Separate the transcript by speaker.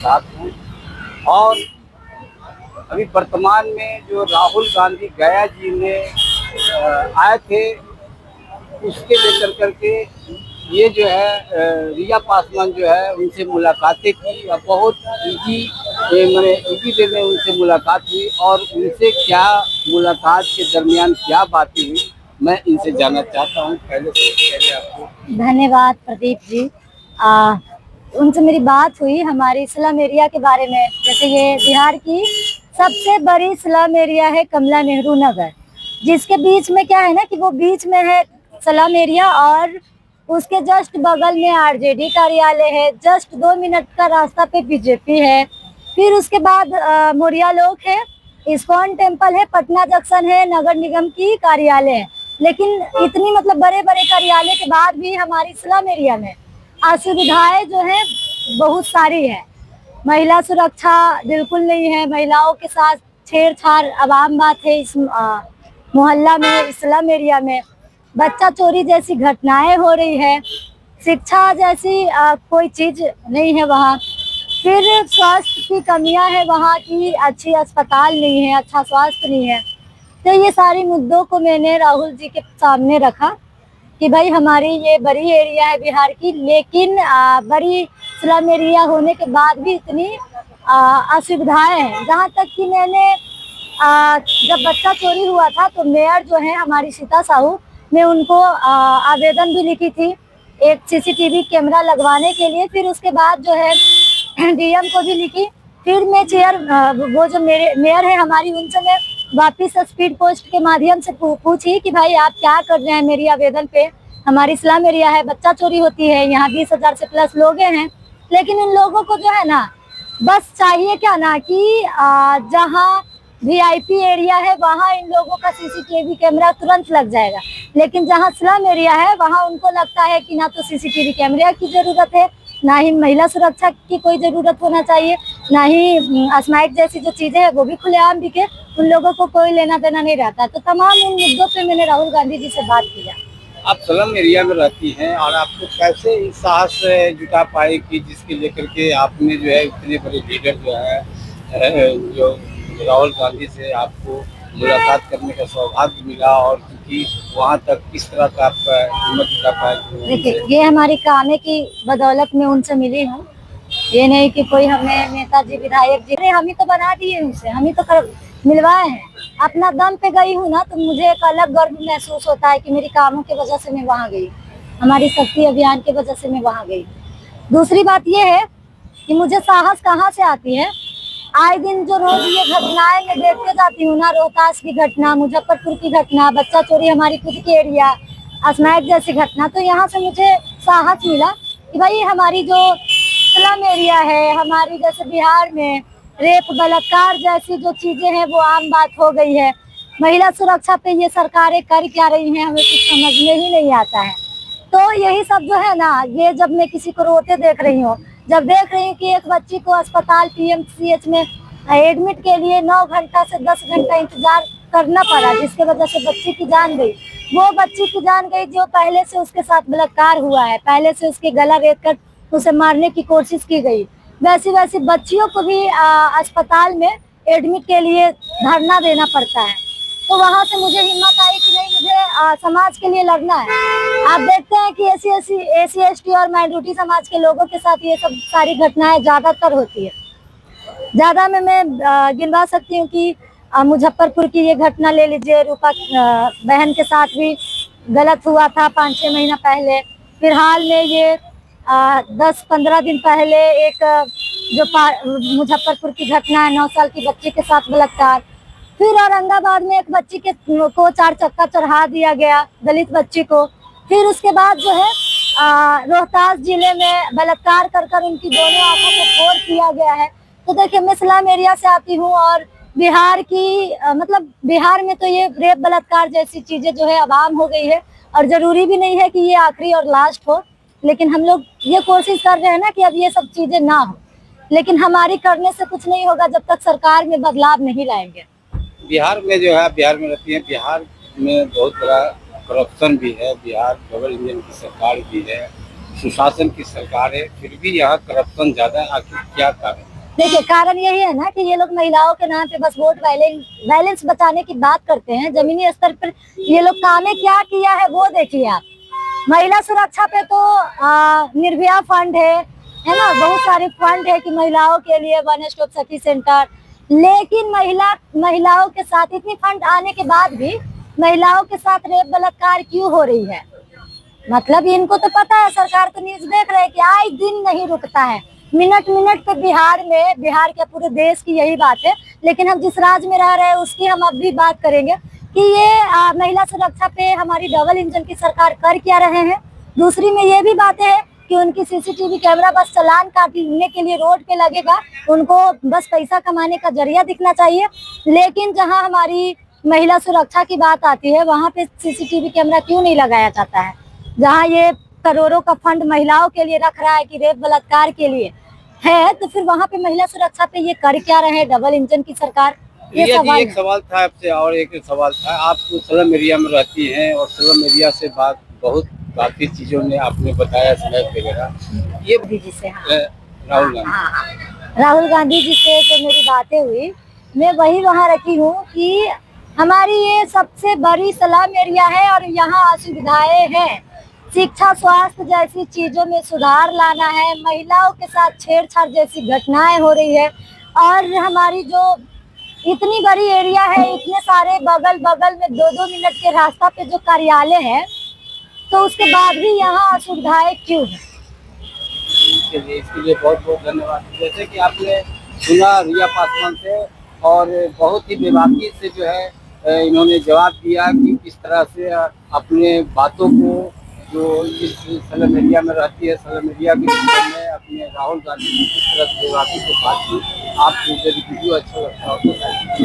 Speaker 1: साथ हूँ। और अभी वर्तमान में जो राहुल गांधी गया जी ने आए थे, उसके लेकर करके ये जो है रिया पासवान जो है उनसे मुलाकातें की और बहुत मैंने इजी वे में उनसे मुलाकात हुई। और उनसे क्या मुलाकात के दरमियान क्या बातें हुई, मैं इनसे जानना चाहता हूँ। पहले आपको
Speaker 2: धन्यवाद प्रदीप जी। आ, उनसे मेरी बात हुई हमारी स्लम एरिया के बारे में। जैसे ये बिहार की सबसे बड़ी स्लम एरिया है कमला नेहरू नगर, जिसके बीच में क्या है ना कि वो बीच में है स्लम एरिया और उसके जस्ट बगल में आरजेडी कार्यालय है। जस्ट 2 मिनट का रास्ता पे बीजेपी है। फिर उसके बाद मोरिया लोक है, इस्कॉन टेम्पल है, पटना जंक्शन है, नगर निगम की कार्यालय है। लेकिन इतनी मतलब बड़े बड़े कार्यालय के बाद भी हमारी स्लम एरिया में असुविधाएं जो है बहुत सारी है। महिला सुरक्षा बिल्कुल नहीं है, महिलाओं के साथ छेड़छाड़ अब आम बात है इस मोहल्ला में, इस्लाम एरिया में। बच्चा चोरी जैसी घटनाएं हो रही है। शिक्षा जैसी कोई चीज नहीं है वहाँ। फिर स्वास्थ्य की कमियां है वहाँ की, अच्छी अस्पताल नहीं है, अच्छा स्वास्थ्य नहीं है। तो ये सारी मुद्दों को मैंने राहुल जी के सामने रखा कि भाई हमारी ये बड़ी एरिया है बिहार की, लेकिन बड़ी स्लम एरिया होने के बाद भी इतनी असुविधाएं हैं। जहाँ तक कि मैंने जब बच्चा चोरी हुआ था तो मेयर जो है हमारी सीता साहू, मैं उनको आवेदन भी लिखी थी एक सीसीटीवी कैमरा लगवाने के लिए। फिर उसके बाद जो है डीएम को भी लिखी। फिर मैं वो जो मेरे मेयर है हमारी, उनसे मैं वापिस स्पीड पोस्ट के माध्यम से पूछी कि भाई आप क्या कर रहे हैं मेरी आवेदन पे। हमारी इस्लाम एरिया है, बच्चा चोरी होती है, यहाँ 20,000 से प्लस लोग हैं। लेकिन इन लोगों को जो है ना, बस चाहिए क्या ना कि जहाँ वीआईपी एरिया है वहाँ इन लोगों का सीसीटीवी कैमरा तुरंत लग जाएगा। लेकिन जहाँ स्लम एरिया है वहाँ उनको लगता है कि ना तो सीसीटीवी कैमरे की जरूरत है, ना ही महिला सुरक्षा की कोई जरूरत होना चाहिए, ना ही स्माइक जैसी जो चीजें हैं वो भी खुलेआम दिखे। उन लोगों को कोई लेना देना नहीं रहता। तो तमाम इन मुद्दों पे मैंने राहुल गांधी जी से बात किया।
Speaker 1: आप स्लम एरिया में रहती हैं और आपको कैसे इस साहस जुटा पाए कि जिसके लेकर के आपने जो है इतने बड़े लीडर जो है जो राहुल गांधी से आपको मुलाकात करने का सौभाग्य मिला, और क्योंकि वहाँ तक किस तरह का आपका हिम्मत जुटा पाए?
Speaker 2: देखिए, ये हमारी कामे की बदौलत में उनसे मिली हूँ। ये नहीं कि कोई हमें नेताजी विधायक जी, हम ही तो बना दिए उनसे, हम ही तो मिलवाए हैं। अपना दम पे गई हूँ ना, तो मुझे एक अलग गर्व महसूस होता है कि मेरी कामों की वजह से मैं वहाँ गई, हमारी शक्ति अभियान की वजह से मैं वहाँ गई। दूसरी बात ये है कि मुझे साहस कहाँ से आती है। आए दिन जो रोज ये घटनाएं मैं देखते जाती हूँ ना, रोहतास की घटना, मुजफ्फरपुर की घटना, बच्चा चोरी हमारी खुद की एरिया, अस्मैक जैसी घटना, तो यहाँ से मुझे साहस मिला कि भाई हमारी जो स्लम एरिया है, हमारी जैसे बिहार में रेप बलात्कार जैसी जो चीजें हैं वो आम बात हो गई है। महिला सुरक्षा पे ये सरकारें कर क्या रही हैं हमें कुछ समझ में ही नहीं आता है। तो यही सब जो है ना, ये जब मैं किसी को रोते देख रही हूँ, जब देख रही हूँ कि एक बच्ची को अस्पताल पीएमसीएच में एडमिट के लिए 9 घंटा से 10 घंटा इंतजार करना पड़ा, जिसके वजह से बच्ची की जान गई। वो बच्ची की जान गई जो पहले से उसके साथ बलात्कार हुआ है, पहले से उसके गला रेत कर उसे मारने की कोशिश की गई। वैसी वैसी बच्चियों को भी अस्पताल में एडमिट के लिए धरना देना पड़ता है। तो वहाँ से मुझे हिम्मत आई कि नहीं, मुझे समाज के लिए लड़ना है। आप देखते हैं कि एसी एसटी और माइनॉरिटी समाज के लोगों के साथ ये सब सारी घटनाएं ज्यादातर होती है। ज्यादा में मैं गिनवा सकती हूँ कि मुजफ्फरपुर की ये घटना ले लीजिए, रूपा बहन के साथ भी गलत हुआ था 5-6 महीना पहले। फिर हाल में ये 10-15 दिन पहले एक जो मुजफ्फरपुर की घटना है, 9 साल की बच्ची के साथ बलात्कार। फिर औरंगाबाद में एक बच्ची को 4 चक्का चढ़ा दिया गया, दलित बच्ची को। फिर उसके बाद जो है रोहतास जिले में बलात्कार कर उनकी दोनों आंखों को फोड़ किया गया है। तो देखिए, मैं स्लम एरिया से आती हूँ और बिहार की मतलब बिहार में तो ये रेप बलात्कार जैसी चीजें जो है अब आम हो गई है। और जरूरी भी नहीं है कि ये आखिरी और लास्ट हो, लेकिन हम लोग ये कोशिश कर रहे हैं ना कि अब ये सब चीजें ना हो। लेकिन हमारी करने से कुछ नहीं होगा जब तक सरकार में बदलाव नहीं लाएंगे।
Speaker 1: बिहार में जो है, बिहार में रहती है, बिहार में बहुत बड़ा करप्शन भी है। बिहार डबल इंजन की सरकार भी है, सुशासन की सरकार है, फिर भी यहाँ करप्शन ज़्यादा है। आखिर क्या कारण?
Speaker 2: देखिए कारण यही है ना कि ये लोग महिलाओं के नाम पे बस वोट बैलेंस बचाने की बात करते हैं। जमीनी स्तर पर ये लोग कामें क्या किया है वो देखिए आप। महिला सुरक्षा पे तो निर्भया फंड है ना, बहुत सारे फंड है कि महिलाओं के लिए वन स्टॉप सखी सेंटर, लेकिन महिलाओं के साथ इतनी फंड आने के बाद भी महिलाओं के साथ रेप बलात्कार क्यों हो रही है। मतलब इनको तो पता है, सरकार तो न्यूज देख रहे हैं कि आए दिन नहीं रुकता है, मिनट मिनट पे बिहार के पूरे देश की यही बात है। लेकिन हम जिस राज्य में रह रहे हैं उसकी हम अब भी बात करेंगे कि ये महिला सुरक्षा पे हमारी डबल इंजन की सरकार कर क्या रहे हैं। दूसरी में ये भी बातें हैं कि उनकी सीसीटीवी कैमरा बस चालान काटने के लिए रोड पे लगेगा, उनको बस पैसा कमाने का जरिया दिखना चाहिए। लेकिन जहां हमारी महिला सुरक्षा की बात आती है वहां पे सीसीटीवी कैमरा क्यों नहीं लगाया जाता है। जहां ये करोड़ों का फंड महिलाओं के लिए रख रहा है कि रेप बलात्कार के लिए है, तो फिर वहां पे महिला सुरक्षा पे ये कर क्या रहे हैं डबल इंजन की सरकार। ये
Speaker 1: जी,
Speaker 2: सवाल
Speaker 1: एक सवाल था आपसे और एक सवाल था, आप स्लम एरिया में रहती हैं और स्लम एरिया से बात बहुत काफी चीजों ने आपने बताया स्नैप वगैरह, ये
Speaker 2: जी से हाँ।
Speaker 1: राहुल गांधी
Speaker 2: राहुल गांधी जी से जो मेरी बातें हुई, मैं वही वहाँ रखी हूँ कि हमारी ये सबसे बड़ी स्लम एरिया है और यहाँ असुविधाएं हैं। शिक्षा स्वास्थ्य जैसी चीजों में सुधार लाना है, महिलाओं के साथ छेड़छाड़ जैसी घटनाएं हो रही है। और हमारी जो इतनी बड़ी एरिया है, इतने सारे बगल बगल में 2-2 मिनट के रास्ता पे जो कार्यालय है, तो उसके बाद भी यहाँ असुविधाएं क्यों है।
Speaker 1: इसके लिए बहुत बहुत धन्यवाद। जैसे कि आपने सुना रिया पासवान से, और बहुत ही बेबाकी से जो है इन्होंने जवाब दिया कि किस तरह से अपने बातों को, जो इस स्लम एरिया में रहती है, स्लम एरिया के विषय में अपने राहुल गांधी की किस तरह से बेबाकी से बात की। आप मुझे वीडियो अच्छा लगता है तो